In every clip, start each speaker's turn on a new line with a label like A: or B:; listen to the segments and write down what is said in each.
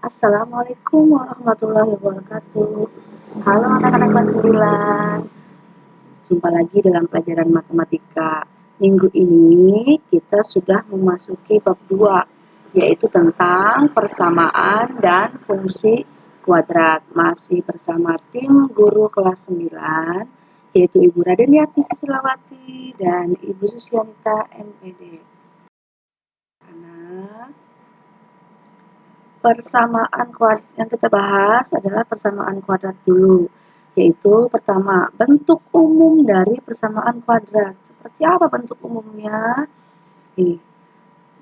A: Assalamualaikum warahmatullahi wabarakatuh. Halo anak-anak kelas 9. Jumpa lagi dalam pelajaran matematika. Minggu ini kita sudah memasuki bab 2, yaitu tentang persamaan dan fungsi kuadrat. Masih bersama tim guru kelas 9, yaitu Ibu Radeniati Susilawati dan Ibu Susianita MED. Persamaan kuadrat yang kita bahas adalah persamaan kuadrat dulu, yaitu pertama, bentuk umum dari persamaan kuadrat. Seperti apa bentuk umumnya? Nih,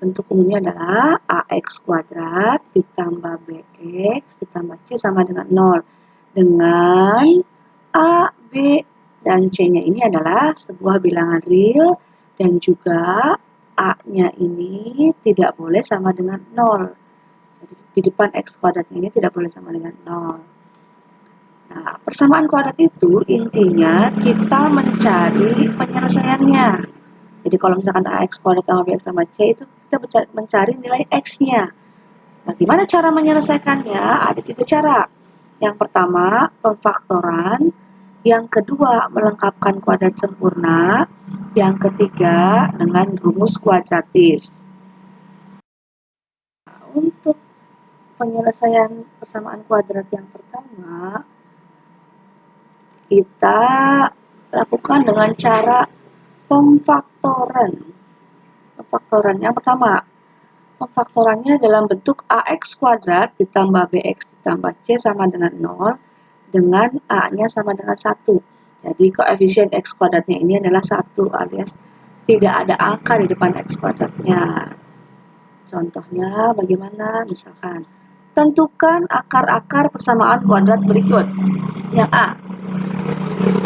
A: bentuk umumnya adalah AX kuadrat ditambah BX ditambah C sama dengan 0. Dengan A, B, dan C-nya ini adalah sebuah bilangan real dan juga A-nya ini tidak boleh sama dengan 0. Jadi di depan X kuadrat ini tidak boleh sama dengan 0. Nah, persamaan kuadrat itu intinya kita mencari penyelesaiannya. Jadi kalau misalkan AX kuadrat sama BX sama C itu kita mencari nilai X-nya. Nah, gimana cara menyelesaikannya? Ada 3 cara. Yang pertama, pemfaktoran. Yang kedua, melengkapkan kuadrat sempurna. Yang ketiga, dengan rumus kuadratis. Nah, untuk penyelesaian persamaan kuadrat yang pertama, kita lakukan dengan cara pemfaktoran. Yang pertama, pemfaktorannya dalam bentuk AX kuadrat ditambah BX ditambah C sama dengan 0 dengan A-nya sama dengan 1. Jadi koefisien X kuadratnya ini adalah 1 alias tidak ada angka di depan X kuadratnya. Contohnya bagaimana? Misalkan, tentukan akar-akar persamaan kuadrat berikut. Yang A,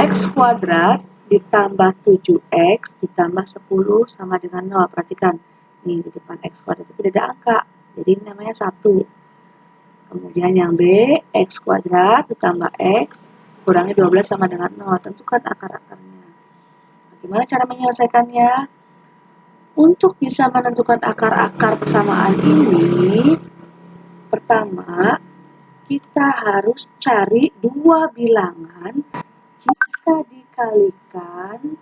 A: X kuadrat ditambah 7X ditambah 10 sama dengan 0. Perhatikan, nih di depan X kuadrat itu tidak ada angka, jadi ini namanya 1. Kemudian yang B, X kuadrat ditambah X kurangi 12 sama dengan 0. Tentukan akar-akarnya. Bagaimana cara menyelesaikannya? Untuk bisa menentukan akar-akar persamaan ini, pertama, kita harus cari dua bilangan jika dikalikan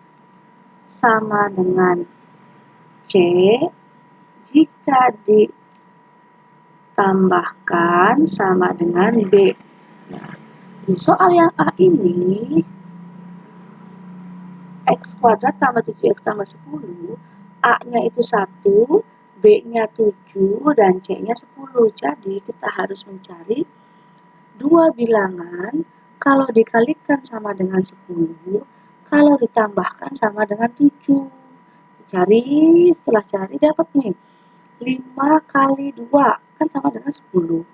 A: sama dengan C, jika ditambahkan sama dengan B. Nah, di soal yang A ini, X kuadrat tambah 7X tambah 10, A-nya itu 1, B-nya 7, dan C-nya 10. Jadi, kita harus mencari dua bilangan, kalau dikalikan sama dengan 10, kalau ditambahkan sama dengan 7. Setelah cari, dapat nih. 5 kali 2, kan sama dengan 10.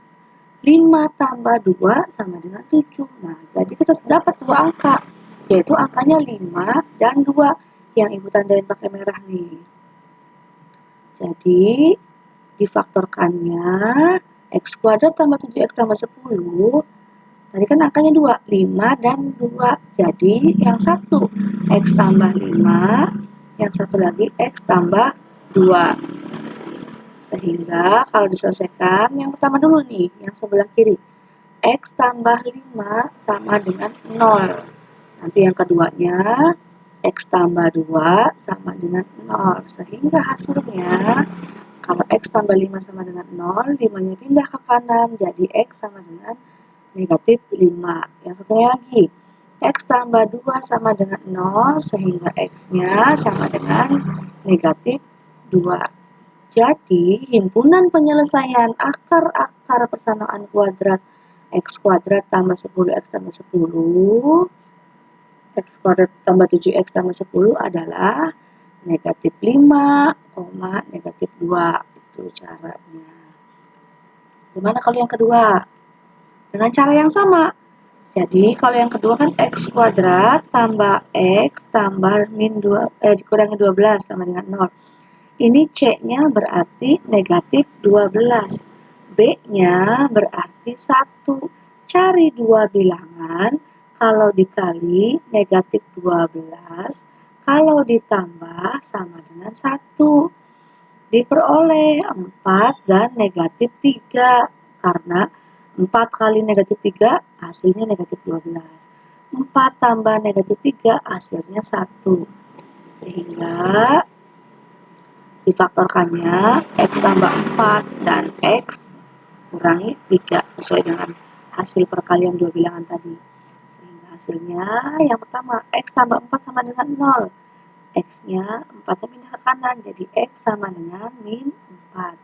A: 5 tambah 2 sama dengan 7. Nah, jadi kita dapat dua angka, yaitu angkanya 5 dan 2, yang Ibu tandain pakai merah nih. Jadi, difaktorkannya, X kuadrat tambah 7X tambah 10, tadi kan angkanya 2, 5 dan 2. Jadi, yang satu, X tambah 5, yang satu lagi, X tambah 2. Sehingga, kalau diselesaikan, yang pertama dulu nih, yang sebelah kiri. X tambah 5 sama dengan 0. Nanti yang keduanya, X tambah 2 sama dengan 0. Sehingga hasilnya, kalau X tambah 5 sama dengan 0, 5-nya pindah ke kanan, jadi X sama dengan negatif 5. Yang satunya lagi, X tambah 2 sama dengan 0, sehingga X-nya sama dengan negatif 2. Jadi, himpunan penyelesaian akar-akar persamaan kuadrat X kuadrat tambah 10X tambah 10, X kuadrat tambah 7X tambah 10 adalah negatif 5, negatif 2. Itu caranya. Gimana kalau yang kedua? Dengan cara yang sama. Jadi, kalau yang kedua kan X kuadrat tambah X tambah dikurangi 12 sama dengan 0. Ini C-nya berarti negatif 12. B-nya berarti 1. Cari dua bilangan, kalau dikali negatif 12, kalau ditambah sama dengan 1. Diperoleh 4 dan negatif 3. Karena 4 kali negatif 3 hasilnya negatif 12. 4 tambah negatif 3 hasilnya 1. Sehingga difaktorkannya X tambah 4 dan X kurangi 3 sesuai dengan hasil perkalian dua bilangan tadi. Sehingga hasilnya yang pertama X tambah 4 sama dengan 0. X-nya 4-nya pindah ke kanan, jadi X sama dengan min 4.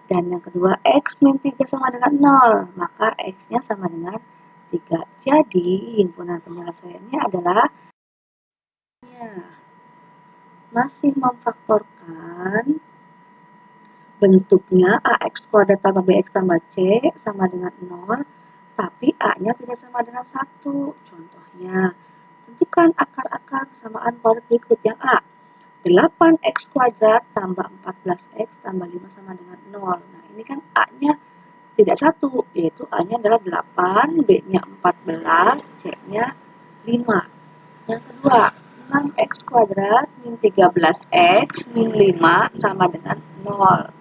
A: Dan yang kedua X min 3 sama dengan 0, maka X-nya sama dengan 3. Jadi himpunan penyelesaiannya adalah masih memfaktorkan bentuknya AX kuadrat tambah BX tambah C sama dengan 0, tapi A-nya tidak sama dengan 1. Contohnya, tentukan akar-akar persamaan kuadrat berikut yang A. 8x kuadrat tambah 14x tambah 5 sama dengan 0. Nah, ini kan A-nya tidak 1, yaitu A-nya adalah 8, B-nya 14, C-nya 5. Yang kedua, 6x kuadrat min 13x min 5 sama dengan 0.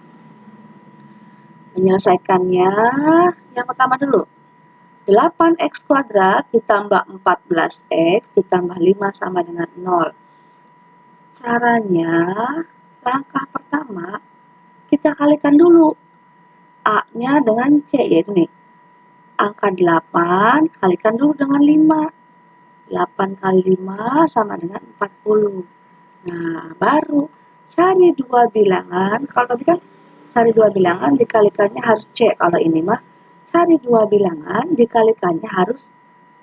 A: Menyelesaikannya, yang pertama dulu. 8x kuadrat ditambah 14x ditambah 5 sama dengan 0. Caranya, langkah pertama, kita kalikan dulu A-nya dengan C, yaitu nih, angka 8 kalikan dulu dengan 5. 8 kali 5 sama dengan 40. Nah, baru cari dua bilangan. Kalau tadi kan cari dua bilangan dikalikannya harus C. Kalau ini mah cari dua bilangan dikalikannya harus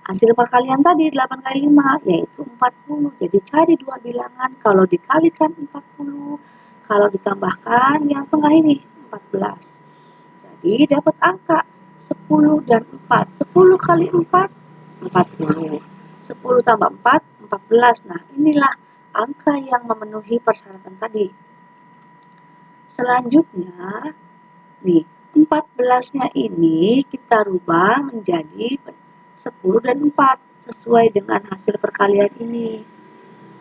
A: hasil perkalian tadi 8 kali 5 yaitu 40. Jadi cari dua bilangan, kalau dikalikan 40, kalau ditambahkan yang tengah ini 14. Jadi dapat angka 10 dan 4. 10 kali 4 40. 10 tambah 4 14. Nah, inilah angka yang memenuhi persyaratan tadi. Selanjutnya, nih, 14-nya ini kita rubah menjadi 10 dan 4 sesuai dengan hasil perkalian ini.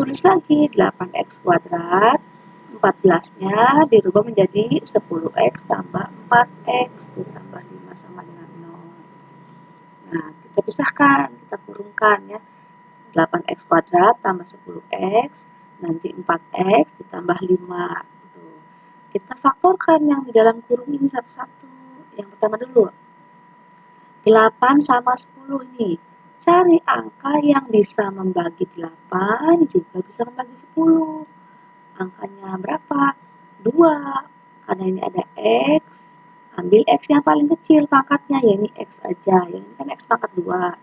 A: Tulis lagi 8x kuadrat, 14-nya dirubah menjadi 10x tambah 4x ditambah 5 sama dengan 0. Nah, kita pisahkan, kita kurungkan ya. 8x kuadrat tambah 10x, nanti 4x ditambah 5. Tuh. Kita faktorkan yang di dalam kurung ini satu-satu. Yang pertama dulu. 8 sama 10 ini. Cari angka yang bisa membagi 8 juga bisa membagi 10. Angkanya berapa? 2. Karena ini ada X, ambil X yang paling kecil pangkatnya, ya ini X aja. Yang ini kan X pangkat 2.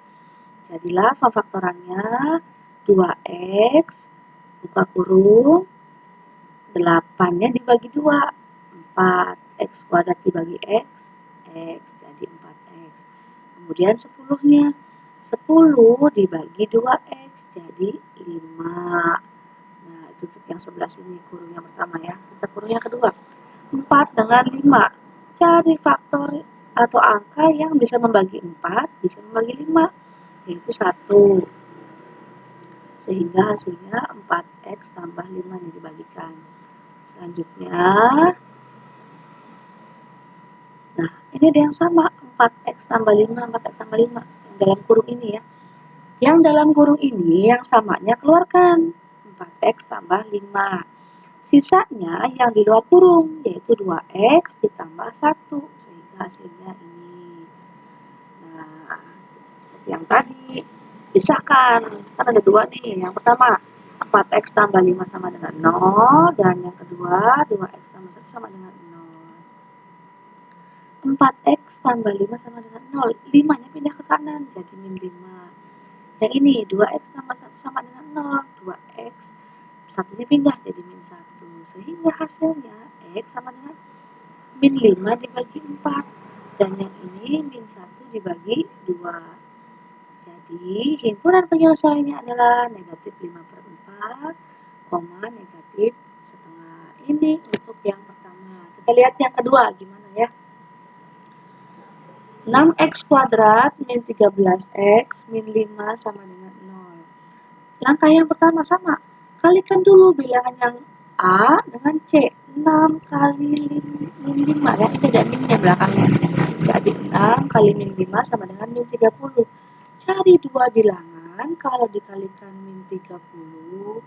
A: Jadilah pemfaktorannya 2x, buka kurung, 8-nya dibagi 2, 4. X kuadrat dibagi X, X jadi 4x. Kemudian 10-nya, 10 dibagi 2x jadi 5. Nah, itu untuk yang sebelah sini kurung yang pertama ya. Kita kurung yang kedua. 4 dengan 5. Cari faktor atau angka yang bisa membagi 4, bisa membagi 5. Yaitu 1. Sehingga hasilnya 4x tambah 5 yang dibagikan. Selanjutnya, nah ini ada yang sama, 4x tambah 5, 4x tambah 5. Yang dalam kurung ini ya. Yang dalam kurung ini yang samanya keluarkan, 4x tambah 5. Sisanya yang di luar kurung, yaitu 2x ditambah 1. Sehingga hasilnya ini. Nah, seperti yang tadi. Pisahkan, kan ada dua nih. Yang pertama, 4x tambah 5 sama dengan 0. Dan yang kedua, 2x tambah 1 sama dengan 0. 4x tambah 5 sama dengan 0. 5-nya pindah ke kanan, jadi min 5. Yang ini, 2x tambah 1 sama dengan 0. 2x, 1-nya pindah jadi min 1. Sehingga hasilnya, x sama dengan min 5 dibagi 4. Dan yang ini, min 1 dibagi 2. Jadi, himpunan penyelesaiannya adalah negatif 5/4, negatif setengah. Ini untuk yang pertama. Kita lihat yang kedua, gimana ya. 6x kuadrat min 13x min 5 sama dengan 0. Langkah yang pertama sama. Kalikan dulu bilangan yang A dengan C. 6 kali min 5. Dan ini ada minnya belakangnya. Jadi 6 kali min 5 sama dengan min 30. Cari dua bilangan kalau dikalikan min 30,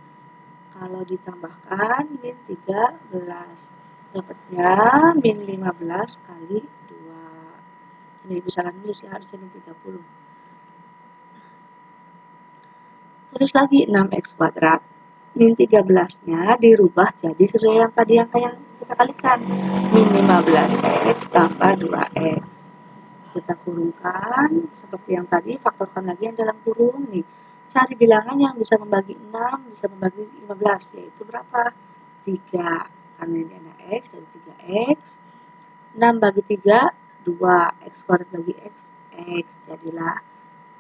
A: kalau ditambahkan min 13. Dapatnya min 15 kali 2. Ini bisa nulis ya, harusnya min 30. Tulis lagi 6x kuadrat. Min 13-nya dirubah jadi sesuai yang tadi yang kita kalikan. Min 15x tambah 2x. Kita kurungkan seperti yang tadi, faktorkan lagi yang dalam kurung nih. Cari bilangan yang bisa membagi 6, bisa membagi 15, yaitu berapa? 3. Karena ini ada x, jadi 3x. 6 bagi 3, 2. X kuadrat bagi x, x. Jadilah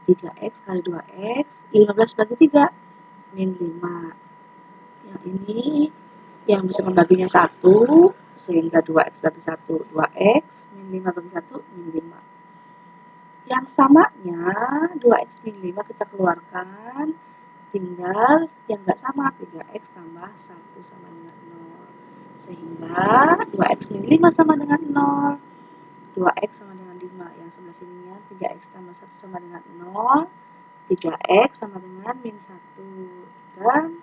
A: 3x kali 2x, 15 bagi 3, min 5. Yang ini yang bisa membaginya 1, sehingga 2x bagi 1, 2x, min 5 bagi 1, min 5. Yang samanya 2x min 5 kita keluarkan, tinggal yang nggak sama 3x tambah 1 sama dengan 0. Sehingga 2x min 5 sama dengan 0, 2x sama dengan 5. Yang sebelah sininya 3x tambah 1 sama dengan 0, 3x sama dengan min 1. Dan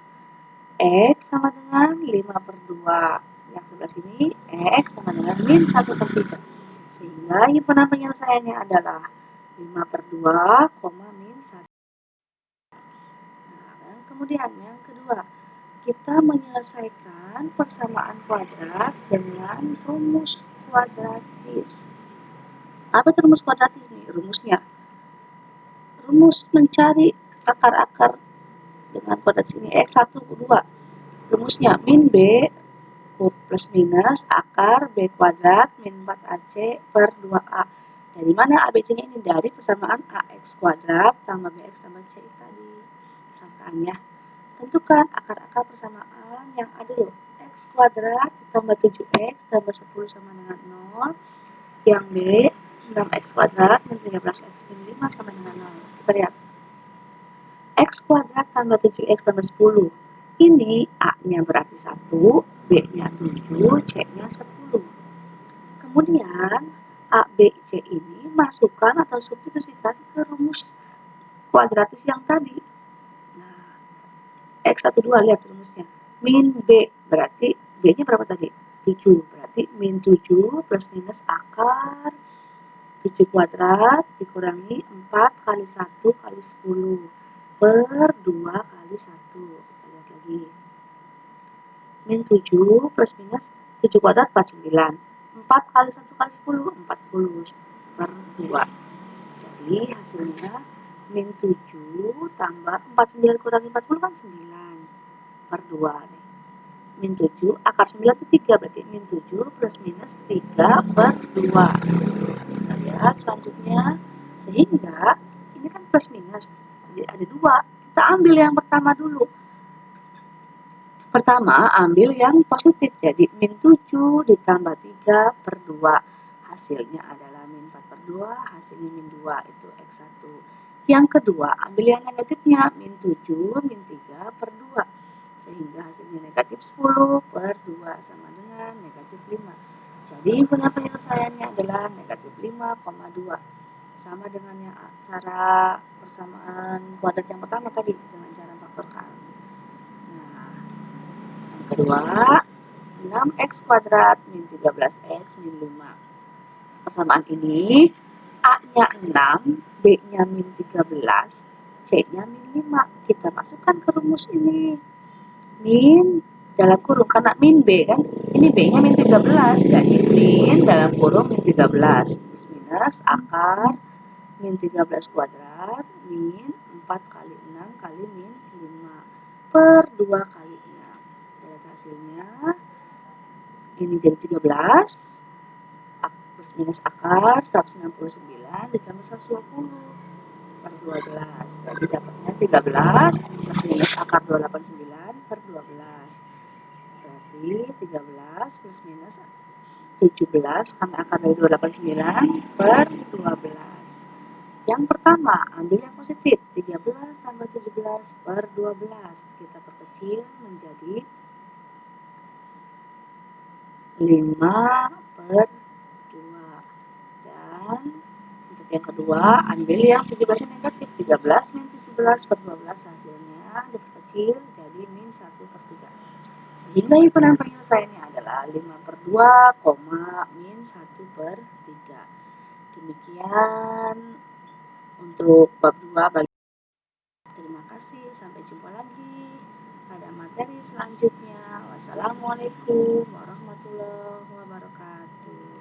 A: x sama dengan 5 per 2. Yang sebelah sini x sama dengan min 1 per 3. Sehingga himpunan penyelesaiannya adalah 5 per 2, min 1. Nah, kemudian yang kedua, kita menyelesaikan persamaan kuadrat dengan rumus kuadratis. Apa itu rumus kuadratis nih? Rumus mencari akar-akar dengan kuadratis ini x1, 2. Rumusnya min b plus minus akar b kuadrat min 4ac per 2a. Dari mana ABC-nya ini? Dari persamaan ax kuadrat tambah bx tambah c tadi. Sangkaannya. Tentukan akar-akar persamaan yang ada dulu. X kuadrat ditambah 7x tambah 10 sama dengan 0. Yang B, 6x kuadrat min 13x min 5 sama dengan 0. Kita lihat. X kuadrat tambah 7x tambah 10. Ini A-nya berarti 1, B-nya 7, C-nya 10. Kemudian A, B, C ini masukkan atau substitusikan ke rumus kuadratis yang tadi. Nah, X12 lihat rumusnya. Min B berarti B-nya berapa tadi? 7. Berarti min 7 plus minus akar 7 kuadrat dikurangi 4 kali 1 kali 10 per 2 kali 1. Kita lihat lagi. Min 7 plus minus 7 kuadrat 49. 4 kali 1 kali 10, 40 per 2. Jadi hasilnya min 7 tambah 49 kurangi 40 kan 9 per 2 nih. Min 7, akar 9 itu 3, berarti min 7 plus minus 3 per 2. Kita lihat selanjutnya, sehingga ini kan plus minus, jadi ada 2. Kita ambil yang pertama dulu. Pertama, ambil yang positif, jadi min 7 ditambah 3 per 2. Hasilnya adalah min 4 per 2, hasilnya min 2, itu X1. Yang kedua, ambil yang negatifnya, min 7, min 3 per 2. Sehingga hasilnya negatif 10 per 2 sama dengan negatif 5. Jadi himpunan penyelesaiannya adalah negatif 5,2. Sama dengan yang cara persamaan kuadrat yang pertama tadi, dengan cara faktorkan. Kedua, 6x kuadrat min 13x min 5. Persamaan ini, A-nya 6, B-nya min 13, C-nya min 5. Kita masukkan ke rumus ini. Min dalam kurung, karena min B kan, ini B-nya min 13, jadi min dalam kurung min 13. Plus minus akar min 13 kuadrat min 4 kali 6 kali min 5 per 2 kali 6. Lihat hasilnya, ini jadi 13 plus minus akar 169 ditambah 120 per 12. Jadi dapatnya 13 plus minus akar 289 per 12. Berarti 13 plus minus 17 karena akar dari 289 per 12. Yang pertama, ambil yang positif, 13 tambah 17 per 12. Kita perkecil menjadi 5/2. Dan untuk yang kedua, ambil yang 17-nya negatif. 13 min 17/12 hasilnya diperkecil jadi min 1/3. Sehingga himpunan penyelesaiannya adalah 5/2, min 1/3. Demikian untuk bab 2 bagi. Terima kasih, sampai jumpa lagi pada materi selanjutnya. Wassalamualaikum warahmatullahi wabarakatuh.